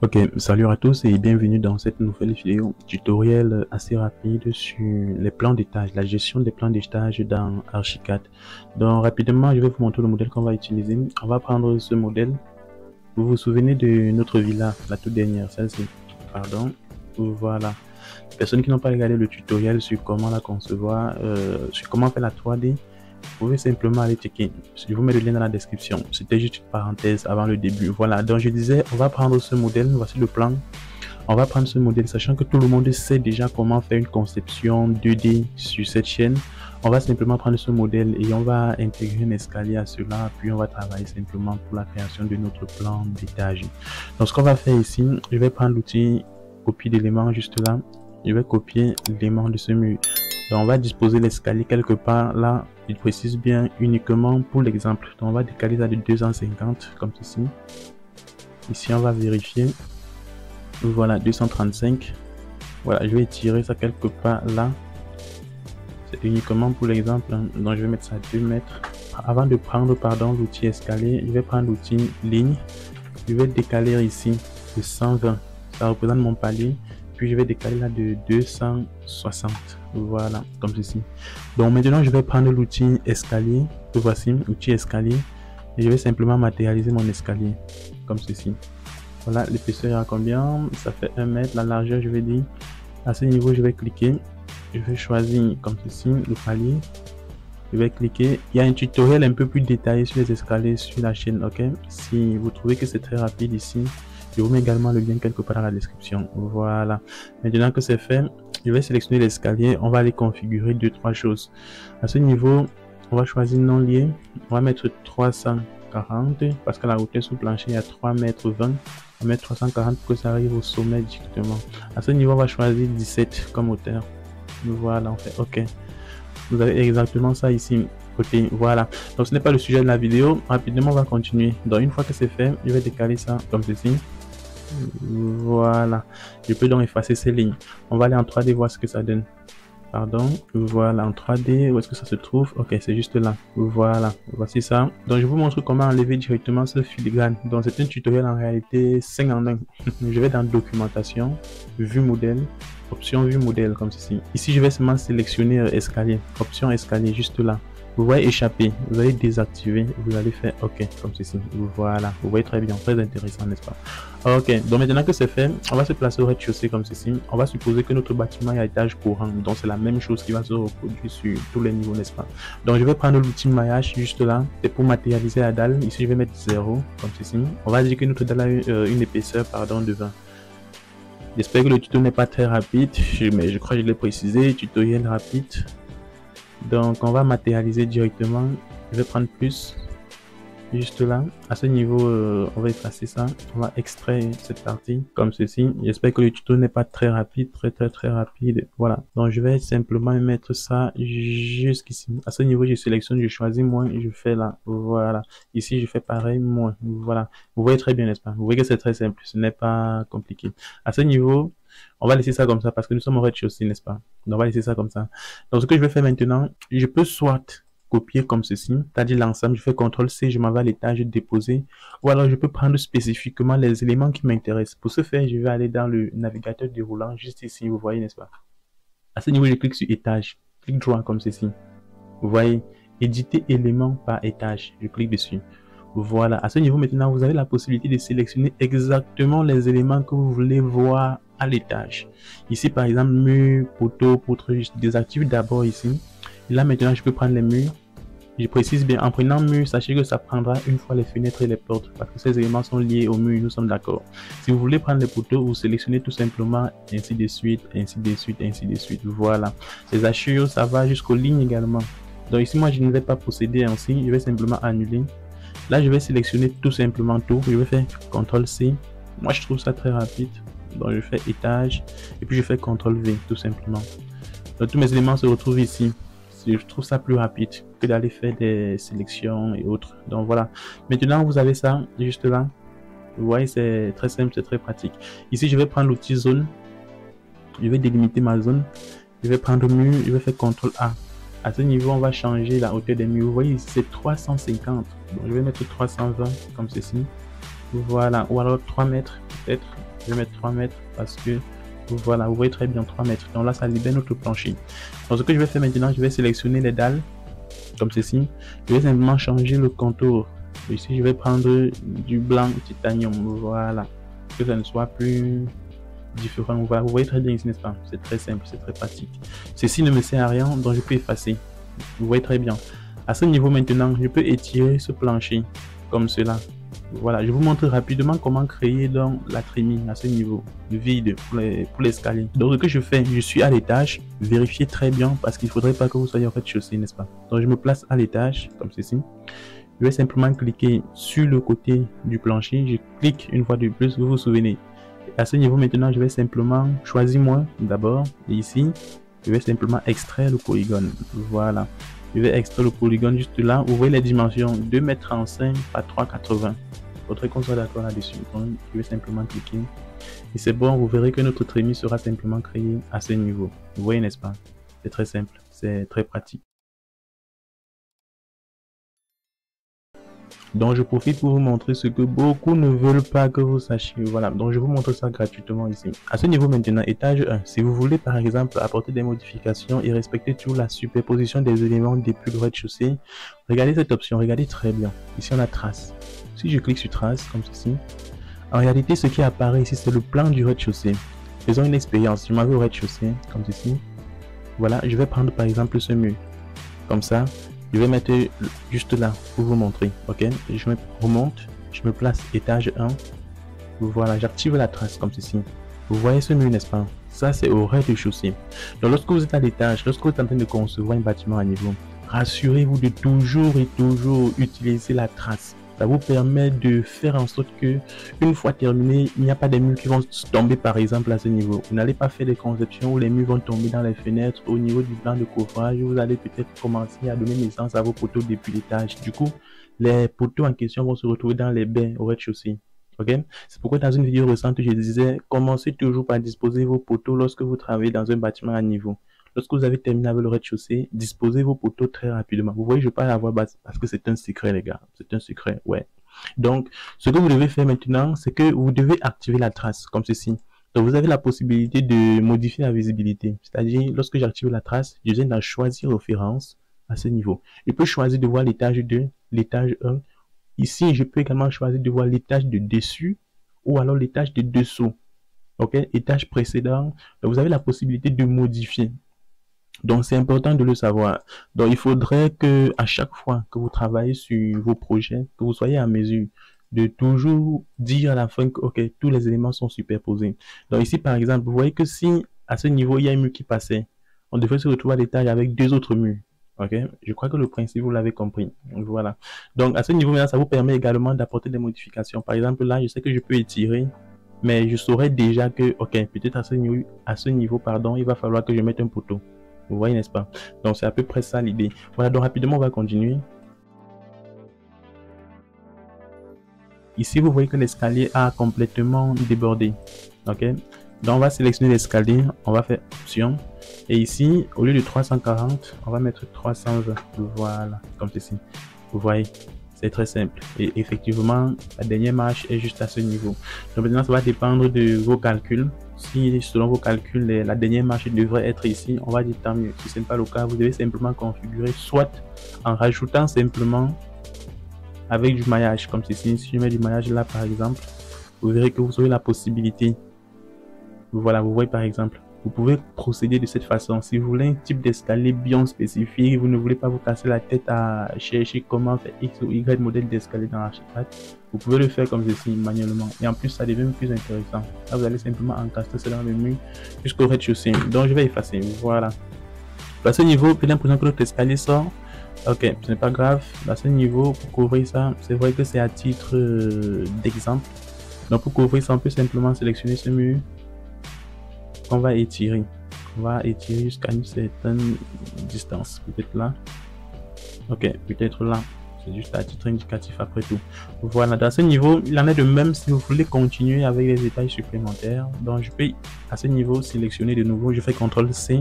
Ok, salut à tous et bienvenue dans cette nouvelle vidéo tutoriel assez rapide sur les plans d'étage, la gestion des plans d'étage dans Archicad. Donc rapidement, je vais vous montrer le modèle qu'on va utiliser. On va prendre ce modèle. Vous vous souvenez de notre villa, la toute dernière, celle-ci. Pardon, voilà. Les personnes qui n'ont pas regardé le tutoriel sur comment la concevoir, sur comment faire la 3D, vous pouvez simplement aller checker. Je vous mets le lien dans la description. C'était juste une parenthèse avant le début. Voilà, donc je disais, on va prendre ce modèle. Voici le plan. On va prendre ce modèle, sachant que tout le monde sait déjà comment faire une conception 2D sur cette chaîne. On va simplement prendre ce modèle et on va intégrer un escalier à cela, puis on va travailler simplement pour la création de notre plan d'étage. Donc ce qu'on va faire ici, je vais prendre l'outil copie d'éléments juste là. Je vais copier l'élément de ce mur. Donc on va disposer l'escalier quelque part là. Il précise bien uniquement pour l'exemple. Donc on va décaler ça de 250 comme ceci. Ici on va vérifier. Voilà, 235. Voilà, je vais tirer ça quelque part là. C'est uniquement pour l'exemple. Donc je vais mettre ça à 2 mètres. Avant de prendre l'outil escalier, je vais prendre l'outil ligne. Je vais décaler ici de 120. Ça représente mon palier. Puis je vais décaler là de 260. Voilà, comme ceci. Donc maintenant je vais prendre l'outil escalier. Voici l'outil escalier. Et je vais simplement matérialiser mon escalier. Comme ceci. Voilà, l'épaisseur à combien? Ça fait 1 mètre. La largeur, je vais dire. À ce niveau, je vais cliquer. Je vais choisir comme ceci le palier. Je vais cliquer. Il y a un tutoriel un peu plus détaillé sur les escaliers sur la chaîne. Ok. Si vous trouvez que c'est très rapide ici, je vous mets également le lien quelque part dans la description. Voilà. Maintenant que c'est fait, je vais sélectionner l'escalier. On va aller configurer 2-3 choses. À ce niveau, on va choisir non lié. On va mettre 340 parce que la hauteur sous plancher est à 3,20 m. On va mettre 340 pour que ça arrive au sommet directement. À ce niveau, on va choisir 17 comme hauteur. Voilà, on fait OK. Vous avez exactement ça ici. Côté, voilà. Donc ce n'est pas le sujet de la vidéo. Rapidement, on va continuer. Donc une fois que c'est fait, je vais décaler ça comme ceci. Voilà. Je peux donc effacer ces lignes. On va aller en 3D voir ce que ça donne. Pardon. Voilà, en 3D. Où est-ce que ça se trouve? Ok, c'est juste là. Voilà. Voici ça. Donc je vous montre comment enlever directement ce filigrane. Donc c'est un tutoriel en réalité 5 en 1. Je vais dans documentation, vue modèle, option vue modèle comme ceci. Ici je vais seulement sélectionner escalier. Option escalier juste là. Vous voyez échapper, vous allez désactiver, vous allez faire OK comme ceci. Voilà, vous voyez très bien, très intéressant, n'est-ce pas? OK, donc maintenant que c'est fait, on va se placer au rez-de-chaussée comme ceci. On va supposer que notre bâtiment est à étage courant, donc c'est la même chose qui va se reproduire sur tous les niveaux, n'est-ce pas? Donc je vais prendre l'outil maillage juste là, c'est pour matérialiser la dalle. Ici je vais mettre 0 comme ceci. On va dire que notre dalle a une épaisseur de 20. J'espère que le tuto n'est pas très rapide, mais je crois que je l'ai précisé, tutoriel rapide. Donc on va matérialiser directement. Je vais prendre plus juste là. À ce niveau, on va effacer ça. On va extraire cette partie comme ceci. J'espère que le tuto n'est pas très rapide, très rapide. Voilà. Donc je vais simplement mettre ça jusqu'ici. À ce niveau, je sélectionne, je choisis moins, je fais là. Voilà. Ici, je fais pareil, moins. Voilà. Vous voyez très bien, n'est-ce pas? Vous voyez que c'est très simple. Ce n'est pas compliqué. À ce niveau, on va laisser ça comme ça parce que nous sommes au rez-de-chaussée, n'est-ce pas? Donc on va laisser ça comme ça. Donc ce que je vais faire maintenant, je peux soit copier comme ceci, c'est-à-dire l'ensemble, je fais CTRL-C, je m'en vais à l'étage, déposer. Ou alors je peux prendre spécifiquement les éléments qui m'intéressent. Pour ce faire, je vais aller dans le navigateur déroulant, juste ici, vous voyez, n'est-ce pas? À ce niveau, je clique sur étage, clic droit comme ceci. Vous voyez, éditer élément par étage, je clique dessus. Voilà, à ce niveau maintenant, vous avez la possibilité de sélectionner exactement les éléments que vous voulez voir à l'étage. Ici, par exemple, mur, poteau, poutre, je désactive d'abord ici. Et là, maintenant, je peux prendre les murs. Je précise bien, en prenant mur, sachez que ça prendra une fois les fenêtres et les portes, parce que ces éléments sont liés au mur, nous sommes d'accord. Si vous voulez prendre les poteaux, vous sélectionnez tout simplement, ainsi de suite, ainsi de suite, ainsi de suite. Voilà. Les hachures, ça va jusqu'aux lignes également. Donc ici, moi, je ne vais pas procéder ainsi, je vais simplement annuler. Là, je vais sélectionner tout simplement tout. Je vais faire CTRL-C. Moi, je trouve ça très rapide. Donc, je fais étage. Et puis, je fais CTRL-V, tout simplement. Donc, tous mes éléments se retrouvent ici. Je trouve ça plus rapide que d'aller faire des sélections et autres. Donc, voilà. Maintenant, vous avez ça juste là. Vous voyez, c'est très simple, c'est très pratique. Ici, je vais prendre l'outil zone. Je vais délimiter ma zone. Je vais prendre mur. Je vais faire CTRL-A. À ce niveau, on va changer la hauteur des murs. Vous voyez ici, c'est 350. Donc, je vais mettre 320 comme ceci. Voilà. Ou alors 3 mètres, peut-être. Je vais mettre 3 mètres parce que voilà, vous voyez très bien 3 mètres. Donc là, ça libère notre plancher. Donc ce que je vais faire maintenant, je vais sélectionner les dalles comme ceci. Je vais simplement changer le contour. Ici, je vais prendre du blanc titanium. Voilà, que ça ne soit plus différent. Voilà, vous voyez très bien ici, n'est-ce pas? C'est très simple, c'est très pratique. Ceci ne me sert à rien, donc je peux effacer. Vous voyez très bien. À ce niveau maintenant, je peux étirer ce plancher comme cela. Voilà, je vous montre rapidement comment créer donc la trimming à ce niveau vide pour l'escalier. Donc ce que je fais, je suis à l'étage, vérifiez très bien parce qu'il ne faudrait pas que vous soyez en rez-de-chaussée, n'est-ce pas? Donc je me place à l'étage comme ceci. Je vais simplement cliquer sur le côté du plancher, je clique une fois de plus, vous vous souvenez. À ce niveau maintenant, je vais simplement choisir moi d'abord et ici, je vais simplement extraire le polygone. Voilà. Je vais extraire le polygone juste là. Vous voyez les dimensions 2,35 m par 3,80 m. Il faudrait qu'on soit d'accord là-dessus. Donc, je vais simplement cliquer. Et c'est bon, vous verrez que notre trémie sera simplement créé à ce niveau. Vous voyez, n'est-ce pas? C'est très simple, c'est très pratique. Donc je profite pour vous montrer ce que beaucoup ne veulent pas que vous sachiez. Voilà, donc je vous montre ça gratuitement ici. À ce niveau maintenant, étage 1, si vous voulez par exemple apporter des modifications et respecter toujours la superposition des éléments des plus de rez-de-chaussée, regardez cette option, regardez très bien. Ici on a trace. Si je clique sur trace comme ceci, en réalité ce qui apparaît ici c'est le plan du rez-de-chaussée. Faisons une expérience, je m'en vais au rez-de-chaussée comme ceci. Voilà, je vais prendre par exemple ce mur comme ça. Je vais mettre juste là pour vous montrer. Ok, je me remonte, je me place étage 1. Voilà, j'active la trace comme ceci. Vous voyez ce mur, n'est-ce pas? Ça, c'est au rez-de-chaussée. Donc, lorsque vous êtes à l'étage, lorsque vous êtes en train de concevoir un bâtiment à niveau, rassurez-vous de toujours et toujours utiliser la trace. Ça vous permet de faire en sorte que, une fois terminé, il n'y a pas des murs qui vont tomber par exemple à ce niveau. Vous n'allez pas faire des conceptions où les murs vont tomber dans les fenêtres. Au niveau du plan de couvrage, vous allez peut-être commencer à donner naissance à vos poteaux depuis l'étage. Du coup, les poteaux en question vont se retrouver dans les bains au rez-de-chaussée. Ok, c'est pourquoi dans une vidéo récente, je disais, commencez toujours par disposer vos poteaux lorsque vous travaillez dans un bâtiment à niveau. Lorsque vous avez terminé avec le rez-de-chaussée, disposez vos poteaux très rapidement. Vous voyez, je parle à voix basse parce que c'est un secret, les gars. C'est un secret, ouais. Donc, ce que vous devez faire maintenant, c'est que vous devez activer la trace, comme ceci. Donc, vous avez la possibilité de modifier la visibilité. C'est-à-dire, lorsque j'active la trace, je viens d'en choisir référence à ce niveau. Je peux choisir de voir l'étage 2, l'étage 1. Ici, je peux également choisir de voir l'étage de dessus ou alors l'étage de dessous. Ok, étage précédent. Donc, vous avez la possibilité de modifier. Donc, c'est important de le savoir. Donc, il faudrait que à chaque fois que vous travaillez sur vos projets, que vous soyez à mesure de toujours dire à la fin que, ok, tous les éléments sont superposés. Donc, ici, par exemple, vous voyez que si à ce niveau, il y a un mur qui passait, on devrait se retrouver à l'étage avec deux autres murs. Ok, je crois que le principe, vous l'avez compris. Voilà. Donc, à ce niveau, ça vous permet également d'apporter des modifications. Par exemple, là, je sais que je peux étirer, mais je saurais déjà que, ok, peut-être à ce niveau, pardon, il va falloir que je mette un poteau. Vous voyez, n'est-ce pas? Donc, c'est à peu près ça l'idée. Voilà, donc rapidement, on va continuer. Ici, vous voyez que l'escalier a complètement débordé. Ok? Donc, on va sélectionner l'escalier. On va faire option. Et ici, au lieu de 340, on va mettre 320. Voilà, comme ceci. Vous voyez? C'est très simple. Et effectivement, la dernière marche est juste à ce niveau. Donc, maintenant, ça va dépendre de vos calculs. Si selon vos calculs, la dernière marche devrait être ici, on va dire tant mieux. Si ce n'est pas le cas, vous devez simplement configurer soit en rajoutant simplement avec du maillage comme ceci. Si je mets du maillage là par exemple, vous verrez que vous aurez la possibilité. Voilà, vous voyez par exemple, vous pouvez procéder de cette façon. Si vous voulez un type d'escalier bien spécifique, vous ne voulez pas vous casser la tête à chercher comment faire X ou Y modèle d'escalier dans Archicad, vous pouvez le faire comme ceci manuellement. Et en plus, ça devient plus intéressant. Là, vous allez simplement encastrer cela dans le mur jusqu'au rez-de-chaussée. Donc, je vais effacer. Voilà. À ce niveau, j'ai l'impression que notre escalier sort. Ok, ce n'est pas grave. À ce niveau, pour couvrir ça, c'est vrai que c'est à titre d'exemple. Donc, pour couvrir ça, on peut simplement sélectionner ce mur. On va étirer. On va étirer jusqu'à une certaine distance. Peut-être là. Ok, peut-être là. C'est juste à titre indicatif après tout. Voilà, dans ce niveau, il en est de même si vous voulez continuer avec les détails supplémentaires. Donc, je peux à ce niveau sélectionner de nouveau. Je fais CTRL-C.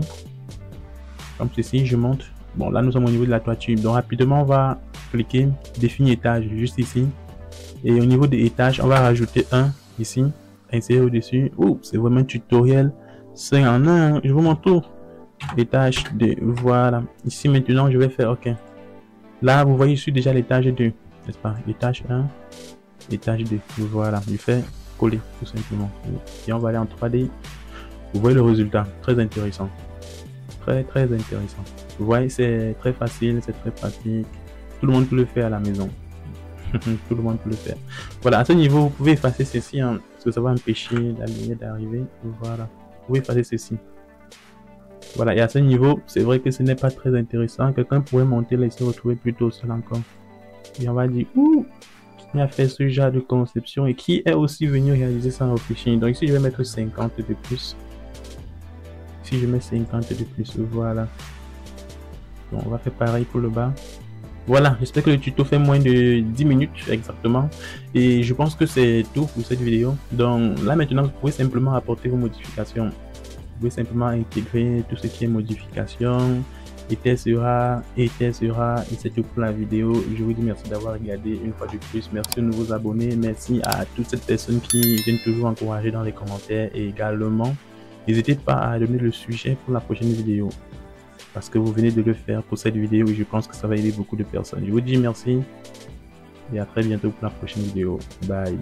Comme ceci, je monte. Bon, là, nous sommes au niveau de la toiture. Donc, rapidement, on va cliquer définir étage juste ici. Et au niveau des étages, on va rajouter un ici. insérer au-dessus. Oh, c'est vraiment un tutoriel 5 en 1. Je vous montre tout. L'étage 2. Voilà. Ici, maintenant, je vais faire OK. Là, vous voyez, je suis déjà à l'étage 2. N'est-ce pas? L'étage 1, l'étage 2. Voilà. Je fais coller, tout simplement. Et on va aller en 3D. Vous voyez le résultat. Très intéressant. Très, très intéressant. Vous voyez, c'est très facile, c'est très pratique. Tout le monde peut le faire à la maison. Tout le monde peut le faire. Voilà, à ce niveau, vous pouvez effacer ceci, hein, parce que ça va empêcher la lumière d'arriver. Voilà, vous pouvez effacer ceci. Voilà, et à ce niveau, c'est vrai que ce n'est pas très intéressant. Quelqu'un pourrait monter là et se retrouver plutôt seul encore. Et on va dire, ouh, qui a fait ce genre de conception et qui est aussi venu réaliser ça en fichier. Donc ici, je vais mettre 50 de plus. Si je mets 50 de plus, voilà. Bon, on va faire pareil pour le bas. Voilà, j'espère que le tuto fait moins de 10 minutes exactement. Et je pense que c'est tout pour cette vidéo. Donc là maintenant, vous pouvez simplement apporter vos modifications. Vous pouvez simplement intégrer tout ce qui est modification. Et c'est tout pour la vidéo. Je vous dis merci d'avoir regardé une fois de plus. Merci aux nouveaux abonnés. Merci à toutes ces personnes qui viennent toujours encourager dans les commentaires. Et également, n'hésitez pas à donner le sujet pour la prochaine vidéo. Parce que vous venez de le faire pour cette vidéo et je pense que ça va aider beaucoup de personnes. Je vous dis merci et à très bientôt pour la prochaine vidéo. Bye.